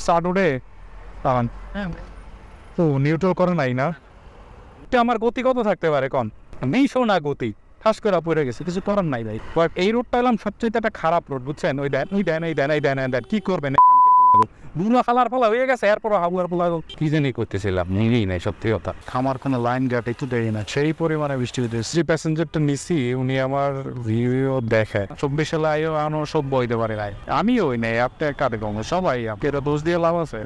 Start উঠে দাঁড়ান। তো নিউট্রাল করে নাই না, এটা আমার গতি কত থাকতে পারে কন? নেইশো না গতি, ঠাস করে পড়ে গেছে, কিছু করার নাই ভাই। এই রোডটা এলাম সবচেয়ে একটা খারাপ রোড, বুঝছেন? ওই দেন ওই দেন এই দেন এই দেন এই দেন, কি করবেন? বুনো খালার ফলা হয়ে গেছে, এরপর হাবুয়ার ফলা কি জানি করতেছিলাম, নিজেই নাই সত্যি কথা। আমার কোনো লাইন গার্ড একটু দেয় না, সেই পরিমাণে বৃষ্টি হইতেছে। যে প্যাসেঞ্জারটা নিছি উনি আমার রিভিউ দেখে 24 সালে আইও আনো সব বইতে পারে নাই, আমি ওই নেই, আপনি কাটে কম সবাই আপনার দোষ দিয়ে লাভ আছে।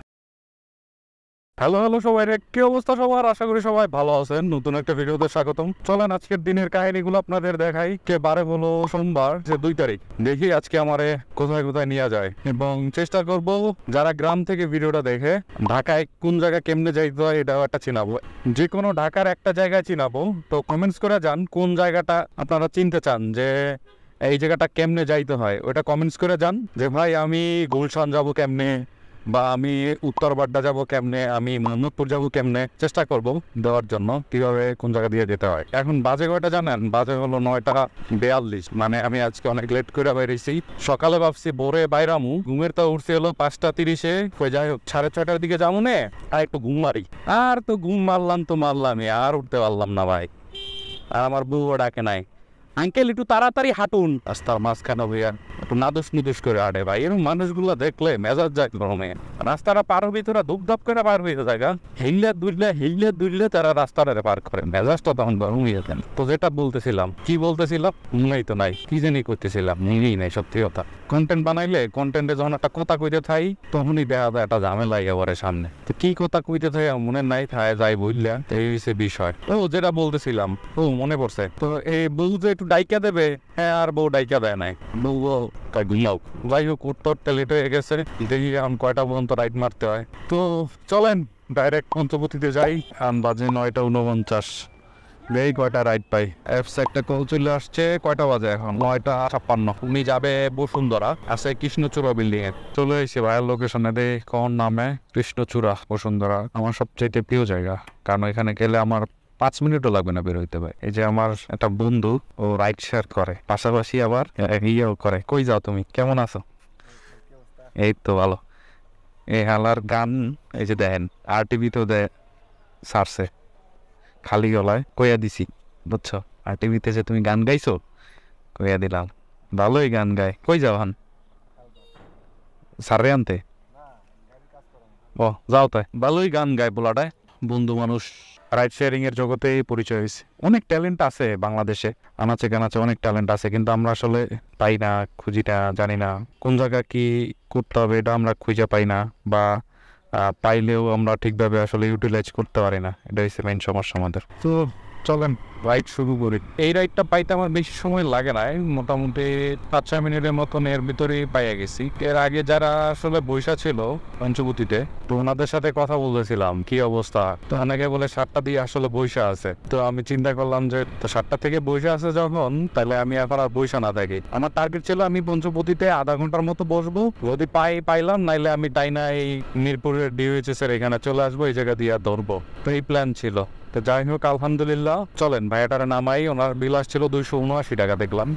হ্যালো হ্যালো সবাই, কি অবস্থা সবার? আশা করি সবাই ভালো আছেন। নতুন একটা ভিডিওতে স্বাগতম। চলেন আজকের দিনের কাহিনীগুলো আপনাদের দেখাই। কে বারে হলো সোমবার, যে 2 তারিখ। দেখি আজকে আমারে কোথায় কোথায় নিয়ে যায়, এবং চেষ্টা করব যারা গ্রাম থেকে ভিডিওটা দেখে ঢাকায় কোন জায়গা কেমনে যাইতে হয় এটাও একটা চিনাবো। যে কোনো ঢাকার একটা জায়গায় চিনাবো, তো কমেন্টস করে যান কোন জায়গাটা আপনারা চিনতে চান, যে এই জায়গাটা কেমনে যাইতে হয় ওটা কমেন্টস করে যান। যে ভাই আমি গুলশান যাবো কেমনে, বা আমি উত্তরবাড্ডা যাব কেমনে, আমি মোহাম্মদপুর যাব কেমনে, চেষ্টা করব দেওয়ার জন্য কিভাবে কোন জায়গা দিয়ে যেতে হয়। এখন বাজে কয়টা জানেন? বাজে হলো 9:42। মানে আমি আজকে অনেক লেট করে বেরিয়েছি। সকালে ভাবছি ভোরে বাইরামু, ঘুমের তো উঠছে হলো 5:30-এ। যাই হোক 6:30টার দিকে যাবো নে, আর একটু ঘুম মারি। আর তো ঘুম মারলামই, আর উঠতে পারলাম না ভাই। আর আমার বউও ডাকে নাই, আঙ্কেল একটু তাড়াতাড়ি হাঁটুন। রাস্তার মাঝখানে ভাইয়া একটু নাদুস করে হাঁটে ভাই। এরকম মানুষগুলো দেখলে মেজাজ যায় গরমে। রাস্তাটা পার হবি তোরা ধুপধাপ করে পার হয়ে জায়গা, হিললে দুললে তারা রাস্তাটা পার করে, মেজাজটা তখন গরম হয়ে যান। তো যেটা বলতেছিলাম, কি বলতেছিলাম মনেই তো নাই, কি জানি করতেছিলাম মনেই নাই সত্যি কথা। কন্টেন্ট বানাইলে কন্টেন্টে যখন একটা কথা কইতে থাই তখনই দেখা যায় একটা ঝামেলা এবারে সামনে। তো কি কথা কইতে থাই মনে নাই, থায় যাই বুঝলা, এই হচ্ছে বিষয়। ও যেটা বলতেছিলাম, ও মনে পড়ছে। তো এই বউ যে একটু ডাইকা দেবে, হ্যাঁ আর বউ ডাইকা দেয় নাই, বউ ঘুমাও। যাই হোক উত্তর লেট হয়ে গেছে, দেখি এখন কয়টা পর্যন্ত রাইড মারতে হয়। তো চলেন ডাইরেক্ট পঞ্চবতীতে যাই। বাজে 9:49, এই কয়টা রাইড পাই। অ্যাপস একটা কল চলে আসছে, কয়টা বাজে এখন? 9:56। উনি যাবে বসুন্ধরা, আছে কৃষ্ণচূড়া বিল্ডিং এ। চলে এসে ভাইয়ের লোকেশনে দে কোন নামে, কৃষ্ণচূড়া বসুন্ধরা। আমার সবচেয়ে প্রিয় জায়গা, কারণ এখানে গেলে আমার 5 মিনিটও লাগবে না বের হইতে ভাই। এই যে আমার একটা বন্ধু, ও রাইড শেয়ার করে, পাশাপাশি আবার ইয়েও করে। কই যাও তুমি, কেমন আছো? এই তো ভালো। এই হালার গান এই যে দেখেন আর টিভিতেও দেয় সারছে, খালি গলায় কইয়া দিছি, বুঝছো? আর টিভিতে যে তুমি গান গাইছো, কইয়া দিলাম ভালোই গান গায়। কই যাও হান? সারে আনতে? ও যাও তাই, ভালোই গান গায় বলাটায়। বন্ধু মানুষ, রাইড শেয়ারিং এর জগতে পরিচয় হয়েছে। অনেক ট্যালেন্ট আছে বাংলাদেশে, আনাচে কানাচে অনেক ট্যালেন্ট আছে, কিন্তু আমরা আসলে পাই না, খুঁজি না, জানি না কোন জায়গা কি করতে হবে, এটা আমরা খুঁজে পাই না, বা পাইলেও আমরা ঠিকভাবে আসলে ইউটিলাইজ করতে পারি না। এটা হচ্ছে মেইন সমস্যা আমাদের। তো চলেন রাইড শুরু করি। এই রাইডটা পাইতে আমার বেশি সময় লাগে না, মোটামুটি 5-6 মিনিটের মতন এর ভিতরেই পাইয়া গেছি। এর আগে যারা আসলে বৈশা ছিল পঞ্চবতীতে, তো ওনাদের সাথে কথা বলতেছিলাম কি অবস্থা। তো অনেকে বলে 7টা দিয়ে আসলে বৈশা আছে। তো আমি চিন্তা করলাম যে 7টা থেকে বৈশা আছে যখন, তাহলে আমি এখন আর বৈশা না থাকি। আমার টার্গেট ছিল আমি পঞ্চবতীতে আধা ঘন্টার মতো বসবো, যদি পাইলাম, নাইলে আমি ডাইনা এই মিরপুরের ডিওএইচএস এর এখানে চলে আসবো, এই জায়গা দিয়ে ধরবো। তো এই প্ল্যান ছিল। তো যাই হোক আলহামদুলিল্লাহ, চলেন ভাইয়াটারে নামাই। ওনার বিল আসছিল 279 টাকা দেখলাম।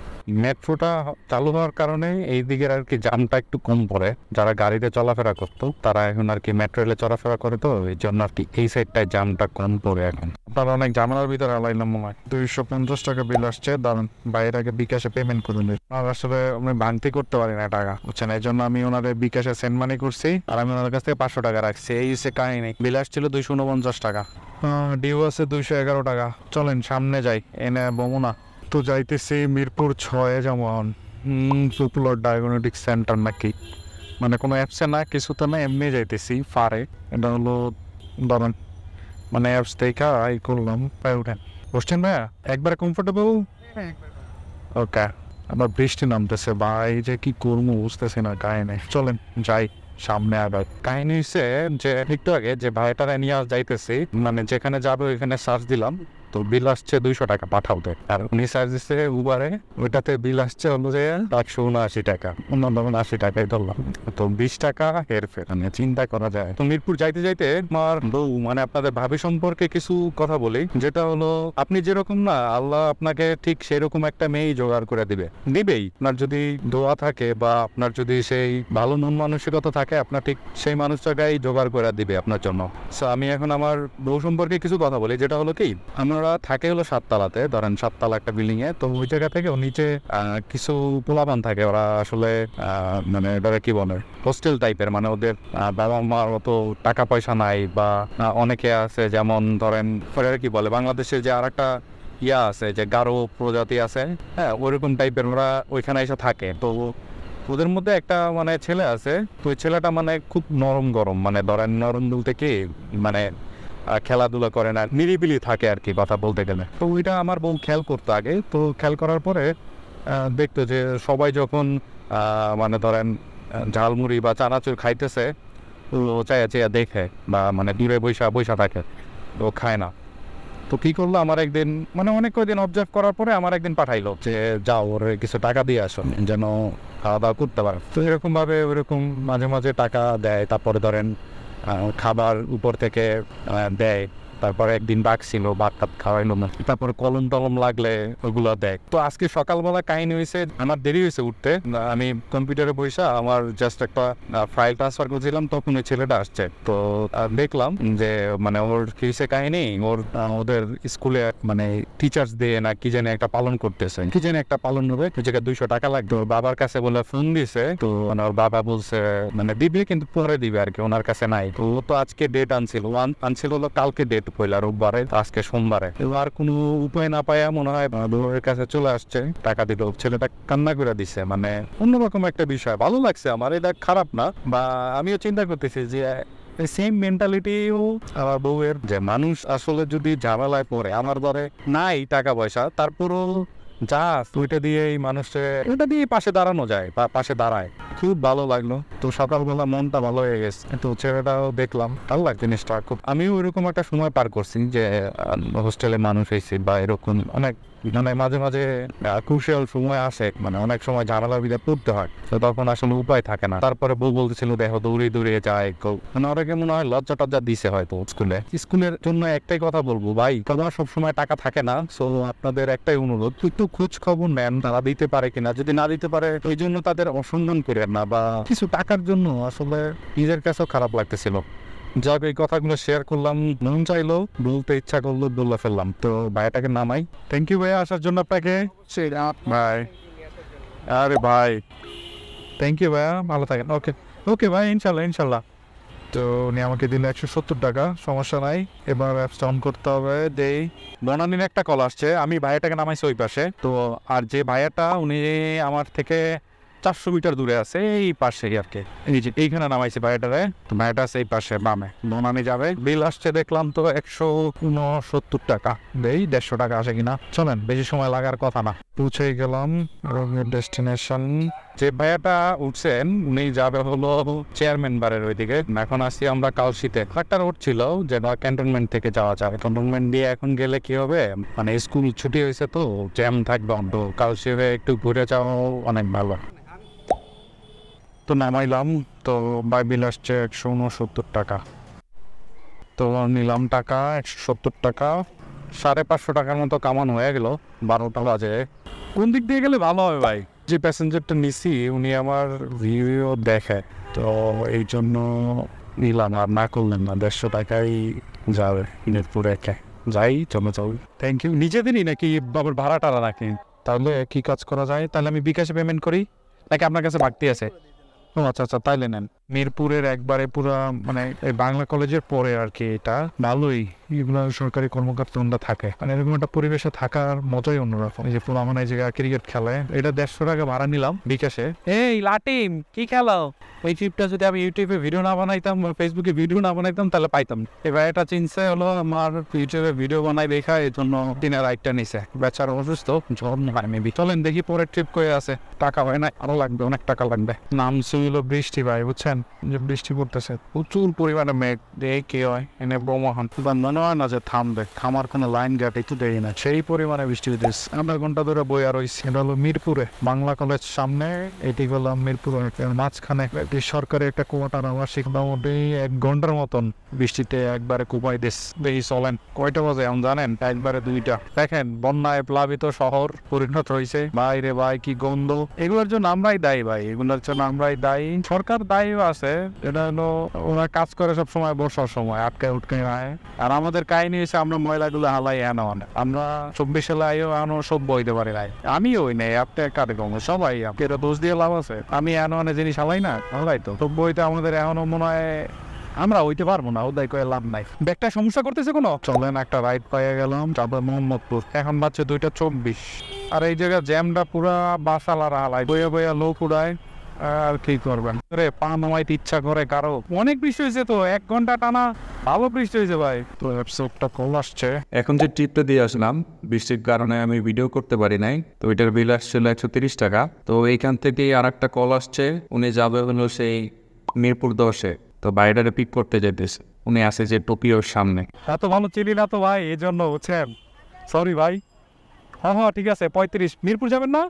মেট্রোটা চালু হওয়ার কারণে এই দিকের আর কি জামটা একটু কম পড়ে। যারা গাড়িতে চলাফেরা করতো তারা এখন আর কি মেট্রো রেলে চলাফেরা করে, তো এই জন্য আর কি এই সাইডটায় জামটা কম পড়ে এখন। আপনারা অনেক ঝামেলার ভিতরে আলাইলাম মনে হয়। 250 টাকা বিল আসছে, দাঁড়ান বাইরে আগে বিকাশে পেমেন্ট করে দিন। আর আসলে আমি ভাঙতি করতে পারি না টাকা, বুঝছেন? এই জন্য আমি ওনাদের বিকাশে সেন্ড মানি করছি, আর আমি ওনাদের কাছ থেকে 500 টাকা রাখছি। এই হচ্ছে কাহিনী। বিল আসছিল 249 টাকা, ডিউ আছে 211 টাকা। চলেন সামনে যাই, এনে বমুনা। তো যাইতেছি মিরপুর 6 যেমন পপুলার ডায়াগনস্টিক সেন্টার নাকি, মানে কোনো অ্যাপসে না, কিছুতে না, এমনি যাইতেছি ফারে। এটা হলো ধরেন মানে অ্যাপস দেখা এই করলাম, পায়ে উঠেন। বসছেন ভাইয়া একবারে কমফোর্টেবল? ওকে। আবার বৃষ্টি নামতেছে ভাই, যে কি করবো বুঝতেছি না কাহিনী। চলেন যাই সামনে। আবার কাহিনী হচ্ছে যে একটু আগে যে ভাইটারে নিয়ে যাইতেছি, মানে যেখানে যাবো ওইখানে সার্চ দিলাম, তো বিল আসছে 200 টাকা পাঠাওতে, আর উনি চার্জ দিচ্ছে উবারে, ওইটাতে বিল আসছে হলো যে 179 টাকা, অন্য 80 টাকাই ধরলাম, তো 20 টাকা হেরফের। মানে চিন্তা করা যায়। তো মিরপুর যাইতে যাইতে আমার বউ মানে আপনাদের ভাবি সম্পর্কে কিছু কথা বলি, যেটা হলো আপনি যেরকম না, আল্লাহ আপনাকে ঠিক সেরকম একটা মেয়েই জোগাড় করে দিবেই। আপনার যদি দোয়া থাকে বা আপনার যদি সেই ভালো মন মানসিকতা থাকে, আপনার ঠিক সেই মানুষটাকেই জোগাড় করে দিবে আপনার জন্য। সো আমি এখন আমার বউ সম্পর্কে কিছু কথা বলি, যেটা হলো কি, আমরা থাকে হলো 7 তলাতে, ধরেন 7 তলা একটা বিল্ডিং এ, তো ওই জায়গা থেকে নিচে কিছু পোলাপান থাকে, ওরা আসলে মানে এটাকে কি বলে, হোস্টেল টাইপের, মানে ওদের বাবা মার মতো টাকা পয়সা নাই, বা অনেকে আছে যেমন ধরেন কি বলে বাংলাদেশের যে আর একটা ইয়া আছে যে গারো প্রজাতি আছে, হ্যাঁ ওইরকম টাইপের, ওরা ওইখানে এসে থাকে। তো ওদের মধ্যে একটা মানে ছেলে আছে, তো ওই ছেলেটা মানে খুব নরম গরম, মানে ধরেন নরম বলতে কি মানে খেলাধুলা করে না, নিরিবিলি থাকে আর কি কথা বলতে গেলে। তো ওইটা আমার বউ খেয়াল করতো আগে, তো খেয়াল করার পরে দেখতো যে সবাই যখন মানে ধরেন ঝালমুড়ি বা চানাচুর খাইতেছে, ও চাইয়া চাইয়া দেখে বা মানে দূরে বৈশা থাকে, ও খায় না। তো কি করলো, আমার একদিন মানে অনেক কয়েকদিন অবজার্ভ করার পরে আমার একদিন পাঠাইলো যে যাও ওর কিছু টাকা দিয়ে আসো যেন খাওয়া দাওয়া করতে পারে। তো এরকম ভাবে ওইরকম মাঝে মাঝে টাকা দেয়, তারপরে ধরেন খাবার উপর থেকে দেয়, তারপরে একদিন বাঘ ছিল, ভাত টাত খাওয়াইলো না, তারপরে কলম টলম লাগলে ওগুলো দেখ। তো আজকে সকালবেলা কাহিনী হয়েছে, আমার দেরি হয়েছে উঠতে, আমি কম্পিউটারে বসে আমার জাস্ট একটা ফাইল ট্রান্সফার করছিলাম, তখন ওই ছেলেটা আসছে। তো দেখলাম যে মানে ওর কি হয়েছে কাহিনী, ওদের স্কুলে মানে টিচার্স ডে না কি জানি একটা পালন করতেছে, কি জানি একটা পালন হবে, ওই জায়গায় 200 টাকা লাগতো। বাবার কাছে বলে ফোন দিছে, তো মানে ওর বাবা বলছে মানে দিবে কিন্তু পরে দিবে আর কি, ওনার কাছে নাই। তো ও তো আজকে ডেট আনছিল হলো কালকে ডেট পয়লা রোববারে, আজকে সোমবারে। আর কোনো উপায় না পাইয়া মনে হয় বউয়ের কাছে চলে আসছে, টাকা দিল, ছেলেটা কান্না করে দিছে। মানে অন্যরকম একটা বিষয়, ভালো লাগছে আমার, এটা খারাপ না। বা আমিও চিন্তা করতেছি যে সেম মেন্টালিটিও আমার বউয়ের, যে মানুষ আসলে যদি ঝামেলায় পড়ে, আমার ধরে নাই টাকা পয়সা, তারপরও যা ওইটা দিয়ে ওইটা দিয়ে পাশে দাঁড়ানো যায় বা পাশে দাঁড়ায়, খুব ভালো লাগলো। তো সকালবেলা মনটা ভালো হয়ে গেছে, তো ছেলেটাও দেখলাম, ভালো লাগে জিনিসটা খুব। আমিও ওইরকম একটা সময় পার করছি যে হোস্টেলে মানুষ হয়েছি বা এরকম অনেক মানে মাঝে মাঝে ক্রুশিয়াল সময় আসে, মানে অনেক সময় ঝামেলার ভিতরে পড়তে হয়, তো তখন আসলে উপায় থাকে না। তারপরে বউ বলতেছিল দেখো দৌড়িয়ে যায়, মানে ওরাকে মনে হয় লজ্জা টজ্জা দিছে হয়তো স্কুলের জন্য একটাই কথা বলবো, ভাই তোমার সবসময় টাকা থাকে না, সো আপনাদের একটাই অনুরোধ, একটু খোঁজ খবর নেন তারা দিতে পারে কিনা, যদি না দিতে পারে ওই জন্য তাদের অসন্ধান করেন না, বা কিছু টাকার জন্য আসলে নিজের কাছেও খারাপ লাগতেছিল। যাক, এই কথাগুলো শেয়ার করলাম, মন চাইলো বলতে, ইচ্ছা করলো বলে ফেললাম। তো ভাইটাকে নামাই। থ্যাংক ইউ ভাইয়া আসার জন্য আপনাকে। ভাই আরে ভাই থ্যাংক ইউ ভাইয়া, ভালো থাকেন। ওকে ভাই, ইনশাল্লাহ। তো উনি আমাকে দিল 170 টাকা, সমস্যা নাই। এবার অ্যাপসটা অন করতে হবে, দেই। বনানীর একটা কল আসছে, আমি ভাইয়াটাকে নামাইছি ওই পাশে। তো আর যে ভাইয়াটা উনি আমার থেকে 400 মিটার দূরে আছে, এই পাশেই আর কি, এই যে এইখানে নামাইছে ভাইয়াটারে। তো ভাইয়াটা আছে এই পাশে বামে, বনানী যাবে। বিল আসছে দেখলাম তো 169 টাকা, দেই 150 টাকা আসে কিনা। চলেন, বেশি সময় লাগার কথা না, পৌঁছে গেলাম ডেস্টিনেশন। যে ভাইয়াটা উঠছেন উনি যাবে হলো চেয়ারম্যান বারের ওইদিকে। এখন আসছি আমরা কালশিতে, একটা রোড ছিল যেটা ক্যান্টনমেন্ট থেকে যাওয়া যায়। ক্যান্টনমেন্ট দিয়ে এখন গেলে কি হবে, মানে স্কুল ছুটি হয়েছে তো জ্যাম থাকবে, তো কালশি হয়ে একটু ঘুরে যাওয়া অনেক ভালো। তো নামাইলাম, তো বাই বিল আসছে 169 টাকা। তো নিলাম টাকা 170 টাকা, 550 টাকার মতো কামানো হয়ে গেল। 12টা বাজে। কোন দিক দিয়ে গেলে ভালো হবে ভাই? যে প্যাসেঞ্জারটা নিছি উনি আমার রিভিউ দেখে, তো এই জন্য নিলাম, আর না করলেন না। 150 টাকাই যাবে মিরপুর একে। যাই, চলো। Thank you. নিজেদেরই নাকি আবার ভাড়া টাড়া নাকি? তাহলে কি কাজ করা যায়? তাহলে আমি বিকাশে পেমেন্ট করি নাকি আপনার কাছে বাড়তি আছে? ও আচ্ছা, তাইলে নেন। মিরপুরের একবারে পুরা মানে এই বাংলা কলেজের পরে আর কি। এটা ভালোই, এগুলো সরকারি কর্মকর্তা থাকে, মানে এরকম একটা পরিবেশে থাকার মজাই অন্যরকম। এই যে পুরো মানে জায়গায় ক্রিকেট খেলে, এটা 150 টাকা ভাড়া নিলাম বিকাশে। এই লাটিম কি খেলো? ওই ট্রিপটা যদি আমি ইউটিউবে ভিডিও না বানাইতাম, ফেসবুকে ভিডিও না বানাইতাম, তাহলে পাইতাম। এবার এটা চিনছে হলো আমার ইউটিউবে ভিডিও বানাই দেখা, এই জন্য দিনের রাইটটা নিছে। বেচারা অসুস্থ, জ্বর হয় মেবি। চলেন দেখি পরের ট্রিপ কয়ে আছে। টাকা হয় না, আরো লাগবে, অনেক টাকা লাগবে। নাম ছিল বৃষ্টি ভাই, বুঝছেন? যে বৃষ্টি পড়তেছে প্রচুর পরিমাণে মেঘ দিয়ে কি হয় এনে ব্রহ্মহন মনে হয় না যে থামবে, থামার কোনো লাইন গ্যাপ একটু দেয় না, সেই পরিমাণে বৃষ্টি হইতেছে। আমরা ঘন্টা ধরে বইয়া রয়েছি, এটা হলো মিরপুরে বাংলা কলেজ সামনে, এটি হলো মিরপুরের মাঝখানে সরকারি একটা কোয়ার্টার আবাসিক, মোটামুটি 1 ঘন্টার মতন বৃষ্টিতে একবারে কুপাই দিস। বেশি চলেন কয়টা বাজে এখন জানেন? একবারে 2টা। দেখেন বন্যায় প্লাবিত শহর পরিণত হয়েছে, বাইরে ভাই কি গন্ধ। এগুলোর জন্য আমরাই দায়ী ভাই, এগুলোর জন্য আমরাই দায়ী। সরকার দায়ীও আছে, এটা হলো ওরা কাজ করে সব সময় বর্ষার সময় আটকায় উটকায় রায়। আর আমাদের কাহিনী হয়েছে আমরা ময়লাগুলো হালাই এনো, আমরা 24 সালে আনো সব বইতে পারি নাই। আমি ওই নেই আপনি কাটে কম সবাই এটা দোষ দিয়ে লাভ আছে। আমি এনো জিনিস হালাই না, হালাই তো সব বইতে আমাদের এখনো মনে হয় আমরা হইতে পারবো না, ওদাই করে লাভ নাই। ব্যাগটা সমস্যা করতেছে কোনো? চলেন একটা রাইড পাইয়া গেলাম, তারপর মোহাম্মদপুর। এখন বাচ্চা 2:24। আর এই জায়গায় জ্যামটা পুরা বাসালার হালাই, বইয়া বইয়া লোক উড়ায়। আর কি করবেন রে, পা নামাইতে ইচ্ছা করে কারো। অনেক বৃষ্টি হয়েছে তো, 1 ঘন্টা টানা ভালো বৃষ্টি হয়েছে ভাই। তো এপিসোডটা কল আসছে। এখন যে ট্রিপটা দিয়ে আসলাম বৃষ্টির কারণে আমি ভিডিও করতে পারি নাই, তো এটার বিল আসছিল 130 টাকা। তো এইখান থেকে আর একটা কল আসছে, উনি যাবে হলো সেই মিরপুর 10-এ, তো বাইরে পিক করতে যেতেছে। উনি আসে যে টোকিওর সামনে। এত ভালো চিনি না তো ভাই, এই জন্য বুঝছেন, সরি ভাই। হ্যাঁ ঠিক আছে, 35 মিরপুর যাবেন না?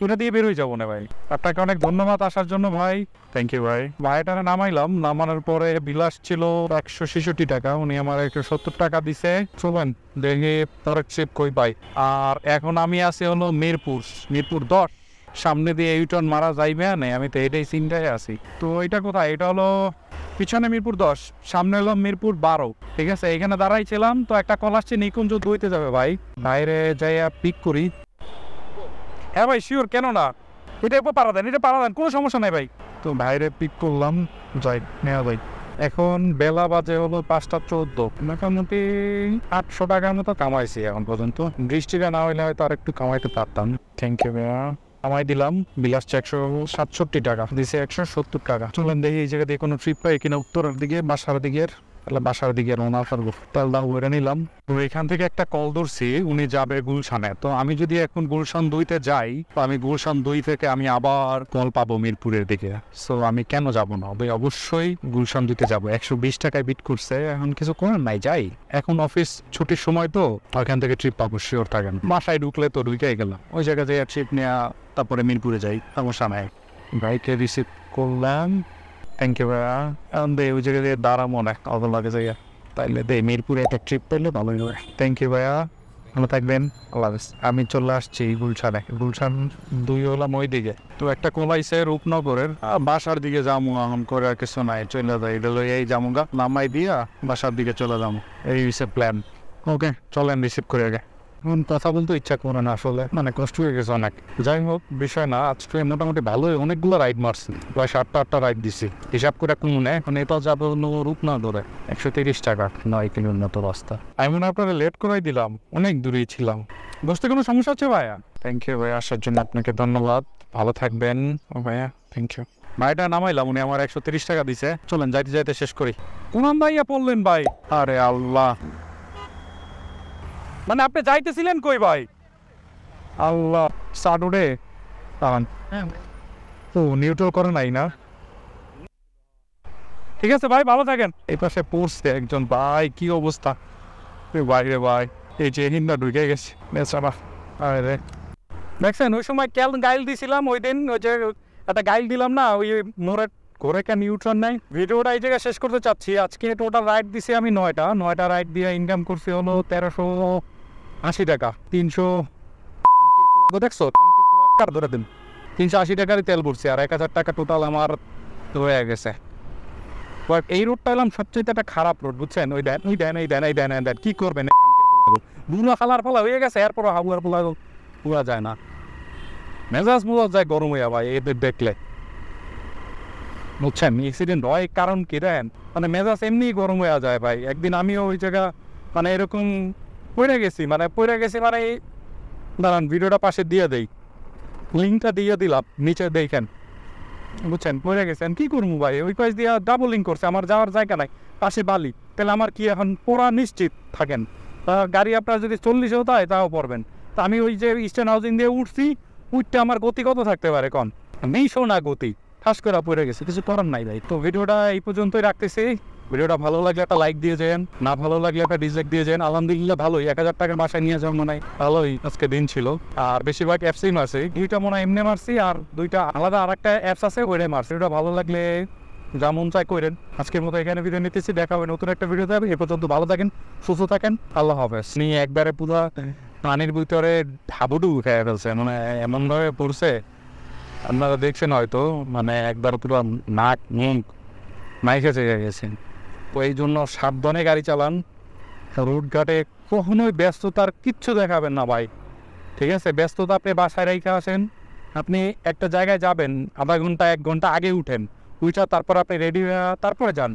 ওটা দিয়ে বের হয়ে যাবো না ভাই। আপনাকে অনেক ধন্যবাদ আসার জন্য ভাই, থ্যাংক ইউ ভাই। ভাইটারে নামাইলাম, নামানোর পরে বিলাস ছিল 166 টাকা, উনি আমার 170 টাকা দিছে। চলেন দেখে তার চেপ কই পাই। আর এখন আমি আছি হলো মিরপুর 10, সামনে দিয়ে ইউটার্ন মারা যাইবে না, আমি তো এটাই চিন্তায় আছি। তো এটা কোথায়? এটা হলো পিছনে মিরপুর 10, সামনে হলো মিরপুর 12। ঠিক আছে, এখানে দাঁড়াইছিলাম তো একটা কল আসছে নিকুঞ্জ 2-তে যাবে ভাই। বাইরে যাইয়া পিক করি। হ্যাঁ ভাই শিওর, কেন না, এটা পারা দেন, এটা পারা দেন, কোনো সমস্যা নাই ভাই। তো বাইরে পিক করলাম, যাই নেওয়া ভাই। এখন বেলা বাজে হলো 5:14, মোটামুটি 800 টাকার মতো কামাইছি এখন পর্যন্ত। বৃষ্টিটা না হইলে হয়তো আর একটু কামাইতে পারতাম। থ্যাংক ইউ ভাইয়া। কামাই দিলাম, বিলাস 167 টাকা দিছে, 170 টাকা। চলেন দেখি এই জায়গা দিয়ে কোনো ট্রিপ পাই কিনা উত্তরের দিকে, বাসার দিকে রওনা করবো। তাহলে ওইটা নিলাম। তো এখান থেকে একটা কল ধরছি, উনি যাবে গুলশানে। তো আমি যদি এখন গুলশান 2-তে যাই, তো আমি গুলশান 2 থেকে আমি আবার কল পাবো মিরপুরের দিকে। সো আমি কেন যাব না, অবশ্যই গুলশান 2-তে যাবো। 120 টাকায় বিট করছে, এখন কিছু করার নাই, যাই। এখন অফিস ছুটির সময় তো, ওইখান থেকে ট্রিপ পাবো শিওর থাকেন। বাসায় ঢুকলে তো ঢুকেই গেলাম, ওই জায়গায় যাই ট্রিপ নেওয়া, তারপরে মিরপুরে যাই, সমস্যা নাই। বাইকে রিসিভ করলাম, থ্যাংক ইউ ভাইয়া। এখন দে ওই জায়গায় দিয়ে দাঁড়াবো না, অত লাগে যাইয়া। তাইলে দে মিরপুরে একটা ট্রিপ পেলে ভালোই হবে। থ্যাংক ইউ ভাইয়া, ভালো থাকবেন, আল্লাহ হাফেজ। আমি চলে আসছি গুলশানে, গুলশান 2 হলাম ওই দিকে। তো একটা কোলাইছে রূপনগরের, বাসার দিকে যাবো এখন, করে আর কিছু নাই, চলে যাই। এটা এই যামুগা নামাই দিয়া বাসার দিকে চলে যাবো, এই হচ্ছে প্ল্যান। ওকে চলেন, রিসিভ করে আগে। কথা বলতে ইচ্ছা করে না আসলে, মানে কষ্ট হয়ে গেছে অনেক। যাই হোক বিষয় না, আজকে মোটামুটি ভালোই অনেকগুলো রাইড মারছি, প্রায় 7-8টা রাইড দিছি হিসাব করে। কোন এখন এটা যাবে হলো রূপনগরে, 130 টাকা, 9 কিলোমিটার রাস্তা। আমি মনে আপনারা লেট করাই দিলাম, অনেক দূরেই ছিলাম। বসতে কোনো সমস্যা হচ্ছে ভাইয়া? থ্যাংক ইউ ভাইয়া, আসার জন্য আপনাকে ধন্যবাদ, ভালো থাকবেন। ও ভাইয়া থ্যাংক ইউ। ভাইটা নামাইলাম, উনি আমার 130 টাকা দিছে। চলেন যাইতে যাইতে শেষ করি। কোন ভাইয়া পড়লেন ভাই? আরে আল্লাহ, মানে আপনি যাইতেছিলেন কই ভাই? আল্লাহ, সাডুডে তো নিউট্রাল করে নাই না? ঠিক আছে ভাই, ভালো থাকেন। এই পাশে পড়ছে একজন ভাই, কি অবস্থা ভাই রে ভাই, এই যে হিন্দা ঢুকে গেছে বেচারা। আরে দেখছেন ওই সময় কেন গাইল দিছিলাম ওই দিন, ওই যে একটা গাইল দিলাম না, ওই মোড়ে ঘরে কেন নিউট্রন নাই। ভিডিওটা এই জায়গায় শেষ করতে চাচ্ছি। আজকে টোটাল রাইড দিছি আমি 9টা রাইড দিয়ে ইনকাম করছি হলো 1380 টাকা। 300 দেখছো ধরে দিন, 380 টাকারই তেল পড়ছে, আর 1000 টাকা টোটাল আমার হয়ে গেছে। এই রোডটা এলাম সবচেয়ে একটা খারাপ রোড, বুঝছেন? ওই দেন কি করবেন, বুড়া খালার ফলা হয়ে গেছে, এরপর হাবুয়ার ফলা পুরা যায় না, মেজাজ মুজাজ যায় গরম হইয়া ভাই এদের দেখলে, বুঝছেন? অ্যাক্সিডেন্ট হয় কারণ কি দেন, মানে মেজাজ এমনি গরম হয়ে যায় ভাই। একদিন আমিও ওই জায়গা মানে এরকম পড়ে গেছি মানে দাঁড়ান ভিডিওটা পাশে দিয়ে দেই, লিঙ্কটা দিয়ে দিলাম নিচে দেখেন, বুঝছেন? পড়ে গেছেন, কি করবো ভাই, ওই পাশ দিয়ে ডাবল লিঙ্ক করছে, আমার যাওয়ার জায়গা নাই, পাশে বালি, তাহলে আমার কি এখন পড়া নিশ্চিত থাকেন। গাড়ি আপনার যদি 40-এও হয় তাও পড়বেন। তা আমি ওই যে ইস্টার্ন হাউজিং দিয়ে উঠছি, উঠতে আমার গতি কত থাকতে পারে কন? 200 না গতি, ঠাস করে পড়ে গেছে, কিছু করার নাই ভাই। তো ভিডিওটা এই পর্যন্তই রাখতেছি। ভিডিওটা ভালো লাগলে একটা লাইক দিয়ে যান, না ভালো লাগলে একটা ডিসলাইক দিয়ে যান। আলহামদুলিল্লাহ ভালোই, 1000 টাকার বাসায় নিয়ে যাওয়ার মনে হয় ভালোই আজকে দিন ছিল। আর বেশিরভাগ অ্যাপসই মারছি, 2টা মনে হয় এমনি মারছি, আর 2টা আলাদা আর একটা অ্যাপস আছে ওইটাই মারছি। ভিডিওটা ভালো লাগলে যা মন চাই করেন। আজকের মতো এখানে ভিডিও নিতেছি, দেখা হবে নতুন একটা ভিডিও যাবে। এ পর্যন্ত ভালো থাকেন, সুস্থ থাকেন, আল্লাহ হাফেজ। নিয়ে একবারে পুরো পানির ভিতরে হাবুডু উঠে ফেলছে, মানে এমনভাবে পড়ছে আপনারা দেখছেন হয়তো, মানে একবার পুরো নাক মুখ মাইকে চেয়ে গেছেন। তো এই জন্য সাবধানে গাড়ি চালান, রোডঘাটে কখনোই ব্যস্ততার কিচ্ছু দেখাবেন না ভাই, ঠিক আছে? ব্যস্ততা আপনি বাসায় রেখে আসেন, আপনি একটা জায়গায় যাবেন আধা ঘন্টা 1 ঘন্টা আগে উঠেন, উঠা তারপর আপনি রেডি হয়ে তারপরে যান।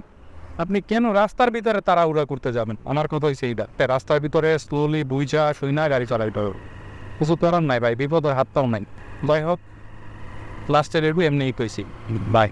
আপনি কেন রাস্তার ভিতরে তাড়াহুড়া করতে যাবেন? আমার কথা হয়েছে এইটা, রাস্তার ভিতরে স্লোলি বুঝা শুইনা গাড়ি চালাইতে হবে, কিছু করার নাই ভাই, বিপদের হাতটাও নাই। যাই হোক, লাস্টের এটু এমনিই কইছি, বাই।